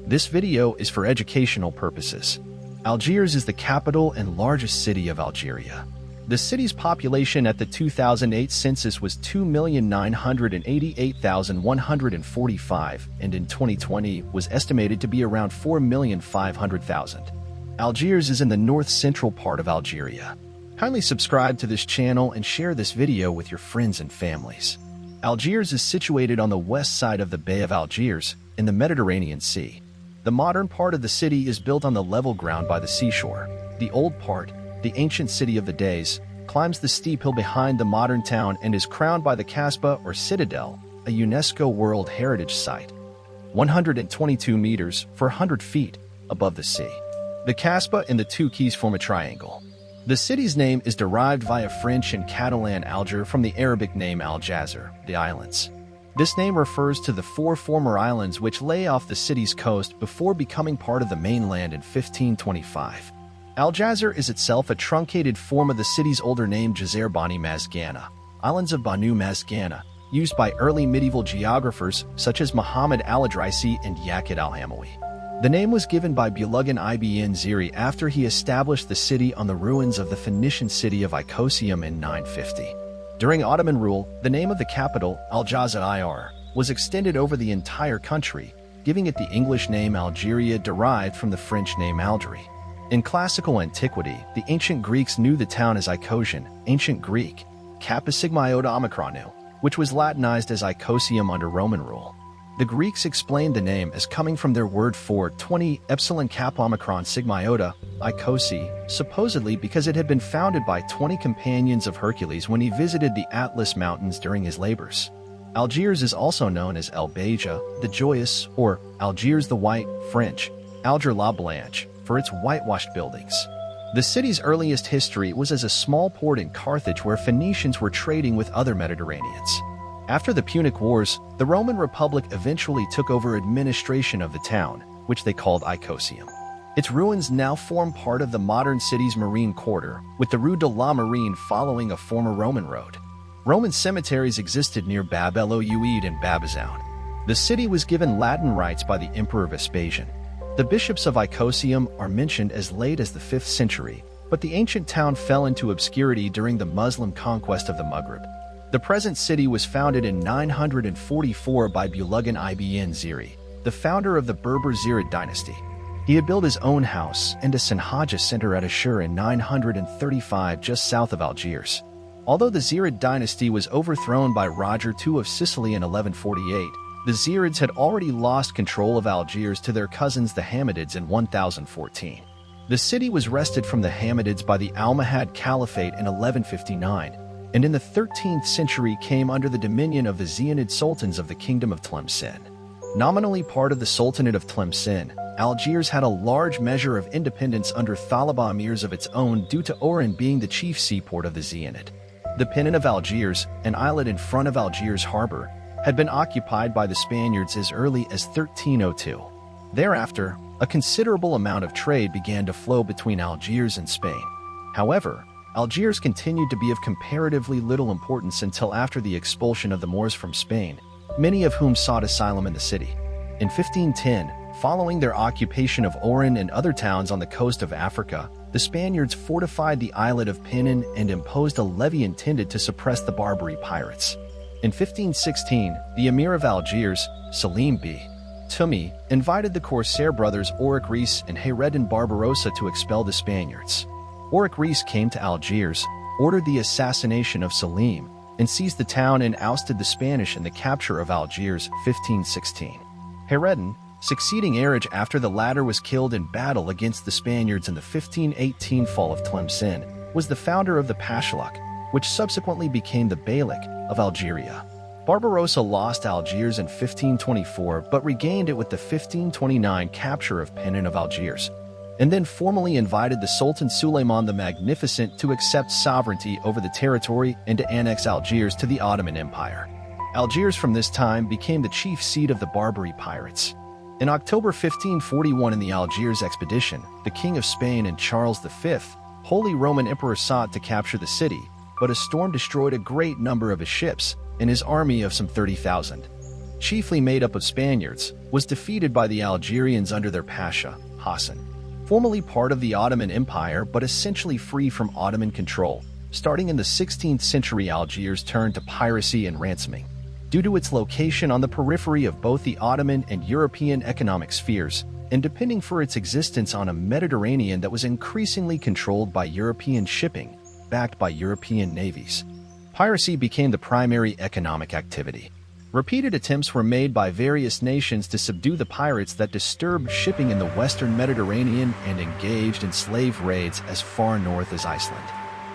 This video is for educational purposes. Algiers is the capital and largest city of Algeria. The city's population at the 2008 census was 2,988,145 and in 2020 was estimated to be around 4,500,000. Algiers is in the north-central part of Algeria. Kindly subscribe to this channel and share this video with your friends and families. Algiers is situated on the west side of the Bay of Algiers in the Mediterranean Sea. The modern part of the city is built on the level ground by the seashore. The old part, the ancient city of the days, climbs the steep hill behind the modern town and is crowned by the Kasbah or citadel, a UNESCO World Heritage Site, 122 meters, 400 feet, above the sea. The Kasbah and the two keys form a triangle. The city's name is derived via French and Catalan Alger from the Arabic name Algiers, the islands. This name refers to the four former islands which lay off the city's coast before becoming part of the mainland in 1525. Algiers is itself a truncated form of the city's older name Jazer Bani Mazgana, Islands of Banu Mazgana, used by early medieval geographers such as Muhammad al-Idrisi and Yaqut al-Hamawi. The name was given by Bulugan ibn Ziri after he established the city on the ruins of the Phoenician city of Icosium in 950. During Ottoman rule, the name of the capital, Aljazair, was extended over the entire country, giving it the English name Algeria derived from the French name Algerie. In classical antiquity, the ancient Greeks knew the town as Icosium, ancient Greek, Kappa Sigma Iota Omikronu, which was Latinized as Icosium under Roman rule. The Greeks explained the name as coming from their word for 20 Epsilon Kappa Omicron Sigma Iota, Icosi, supposedly because it had been founded by 20 companions of Hercules when he visited the Atlas Mountains during his labors. Algiers is also known as El Beja, the Joyous, or Algiers the White, French, Alger la Blanche, for its whitewashed buildings. The city's earliest history was as a small port in Carthage where Phoenicians were trading with other Mediterraneans. After the Punic Wars, the Roman Republic eventually took over administration of the town, which they called Icosium. Its ruins now form part of the modern city's marine quarter, with the Rue de la Marine following a former Roman road. Roman cemeteries existed near Bab el-Oued and Babazoun. The city was given Latin rights by the Emperor Vespasian. The bishops of Icosium are mentioned as late as the 5th century, but the ancient town fell into obscurity during the Muslim conquest of the Maghreb. The present city was founded in 944 by Bulugan ibn Ziri, the founder of the Berber Zirid dynasty. He had built his own house and a Sanhaja center at Ashur in 935 just south of Algiers. Although the Zirid dynasty was overthrown by Roger II of Sicily in 1148, the Zirids had already lost control of Algiers to their cousins the Hammadids in 1014. The city was wrested from the Hammadids by the Almohad Caliphate in 1159, and in the 13th century came under the dominion of the Zianid sultans of the Kingdom of Tlemcen. Nominally part of the Sultanate of Tlemcen, Algiers had a large measure of independence under Thalaba emirs of its own due to Oran being the chief seaport of the Zianid. The Pennant of Algiers, an islet in front of Algiers harbor, had been occupied by the Spaniards as early as 1302. Thereafter, a considerable amount of trade began to flow between Algiers and Spain. However, Algiers continued to be of comparatively little importance until after the expulsion of the Moors from Spain, many of whom sought asylum in the city. In 1510, following their occupation of Oran and other towns on the coast of Africa, the Spaniards fortified the islet of Penn and imposed a levy intended to suppress the Barbary pirates. In 1516, the Emir of Algiers, Salim B. Tumi, invited the Corsair brothers Auric Reis and Hayreddin Barbarossa to expel the Spaniards. Auric Reis came to Algiers, ordered the assassination of Salim, and seized the town and ousted the Spanish in the capture of Algiers 1516. Hayreddin, succeeding Arij after the latter was killed in battle against the Spaniards in the 1518 fall of Tlemcen, was the founder of the Pashalik, which subsequently became the Beylik of Algeria. Barbarossa lost Algiers in 1524 but regained it with the 1529 capture of Penn of Algiers, and then formally invited the Sultan Suleiman the Magnificent to accept sovereignty over the territory and to annex Algiers to the Ottoman Empire. Algiers from this time became the chief seat of the Barbary pirates. In October 1541 in the Algiers expedition, the King of Spain and Charles V, Holy Roman Emperor, sought to capture the city, but a storm destroyed a great number of his ships and his army of some 30,000. chiefly made up of Spaniards, was defeated by the Algerians under their Pasha, Hassan. Formerly part of the Ottoman Empire but essentially free from Ottoman control, starting in the 16th century, Algiers turned to piracy and ransoming. Due to its location on the periphery of both the Ottoman and European economic spheres, and depending for its existence on a Mediterranean that was increasingly controlled by European shipping, backed by European navies, piracy became the primary economic activity. Repeated attempts were made by various nations to subdue the pirates that disturbed shipping in the Western Mediterranean and engaged in slave raids as far north as Iceland.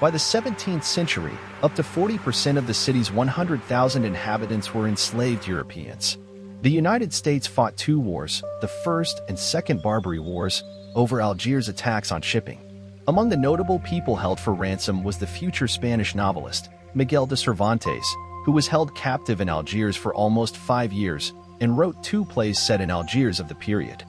By the 17th century, up to 40% of the city's 100,000 inhabitants were enslaved Europeans. The United States fought two wars, the First and Second Barbary Wars, over Algiers' attacks on shipping. Among the notable people held for ransom was the future Spanish novelist, Miguel de Cervantes, who was held captive in Algiers for almost 5 years and wrote 2 plays set in Algiers of the period.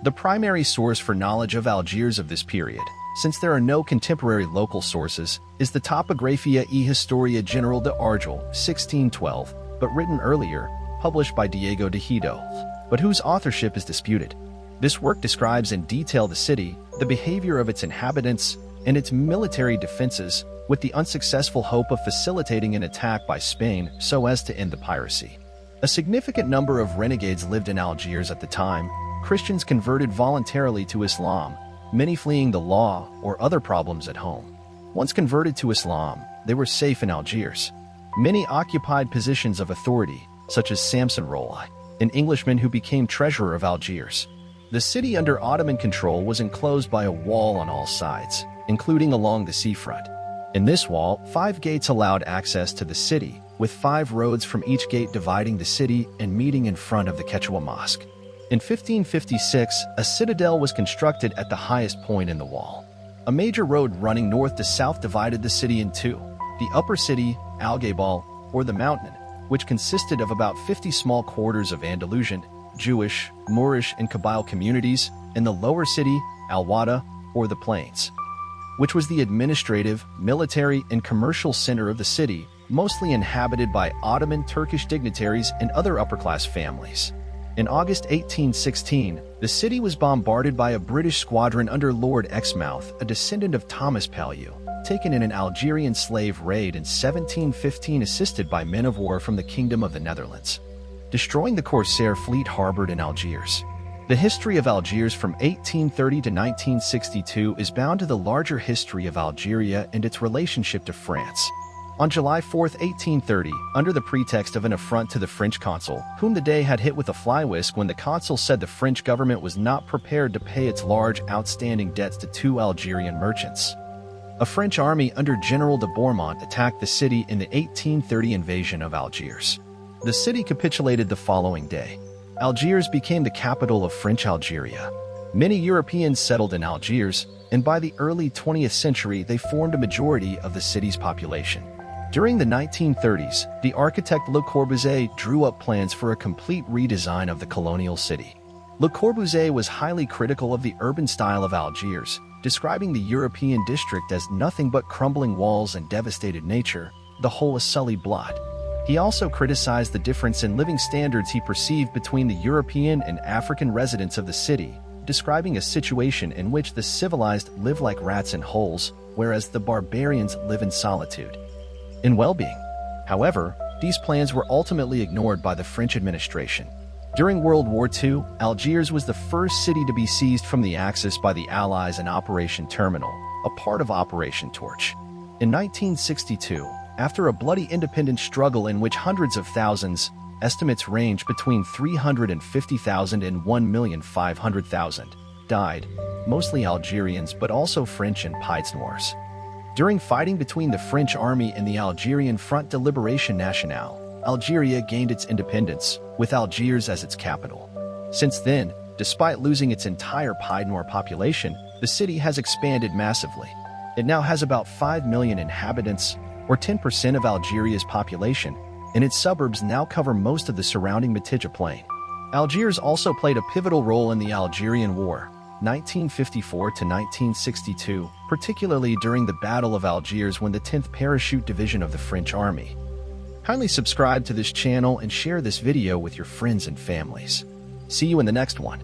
The primary source for knowledge of Algiers of this period, since there are no contemporary local sources, is the Topographia e Historia General de Argel, 1612, but written earlier, published by Diego de Hidalgo, but whose authorship is disputed. This work describes in detail the city, the behavior of its inhabitants, and its military defenses, with the unsuccessful hope of facilitating an attack by Spain so as to end the piracy. A significant number of renegades lived in Algiers at the time. Christians converted voluntarily to Islam, many fleeing the law or other problems at home. Once converted to Islam, they were safe in Algiers. Many occupied positions of authority, such as Samson Rolai, an Englishman who became treasurer of Algiers. The city under Ottoman control was enclosed by a wall on all sides, including along the seafront. In this wall, 5 gates allowed access to the city, with 5 roads from each gate dividing the city and meeting in front of the Ketchaoua Mosque. In 1556, a citadel was constructed at the highest point in the wall. A major road running north to south divided the city in two: the upper city, Algeria, or the mountain, which consisted of about 50 small quarters of Andalusian, Jewish, Moorish, and Kabyle communities, and the lower city, Al-Wada, or the plains, which was the administrative, military, and commercial center of the city, mostly inhabited by Ottoman Turkish dignitaries and other upper-class families. In August 1816, the city was bombarded by a British squadron under Lord Exmouth, a descendant of Thomas Pellew, taken in an Algerian slave raid in 1715 assisted by men of war from the Kingdom of the Netherlands, destroying the corsair fleet harbored in Algiers. The history of Algiers from 1830 to 1962 is bound to the larger history of Algeria and its relationship to France. On July 4, 1830, under the pretext of an affront to the French consul, whom the day had hit with a fly-whisk when the consul said the French government was not prepared to pay its large outstanding debts to 2 Algerian merchants, a French army under General de Bourmont attacked the city in the 1830 invasion of Algiers. The city capitulated the following day. Algiers became the capital of French Algeria. Many Europeans settled in Algiers, and by the early 20th century they formed a majority of the city's population. During the 1930s, the architect Le Corbusier drew up plans for a complete redesign of the colonial city. Le Corbusier was highly critical of the urban style of Algiers, describing the European district as nothing but crumbling walls and devastated nature, the whole a sullied blot. He also criticized the difference in living standards he perceived between the European and African residents of the city, describing a situation in which the civilized live like rats in holes, whereas the barbarians live in solitude and well-being. However, these plans were ultimately ignored by the French administration. During World War II, Algiers was the first city to be seized from the Axis by the Allies in Operation Terminal, a part of Operation Torch. In 1962, after a bloody independence struggle in which hundreds of thousands, estimates range between 350,000 and 1,500,000, died, mostly Algerians but also French and Pieds Noirs. During fighting between the French army and the Algerian Front de Libération Nationale, Algeria gained its independence, with Algiers as its capital. Since then, despite losing its entire Pied Noir population, the city has expanded massively. It now has about 5 million inhabitants, or 10% of Algeria's population, and its suburbs now cover most of the surrounding Metidja Plain. Algiers also played a pivotal role in the Algerian War, 1954 to 1962, particularly during the Battle of Algiers when the 10th Parachute Division of the French Army, Kindly subscribe to this channel and share this video with your friends and families. See you in the next one.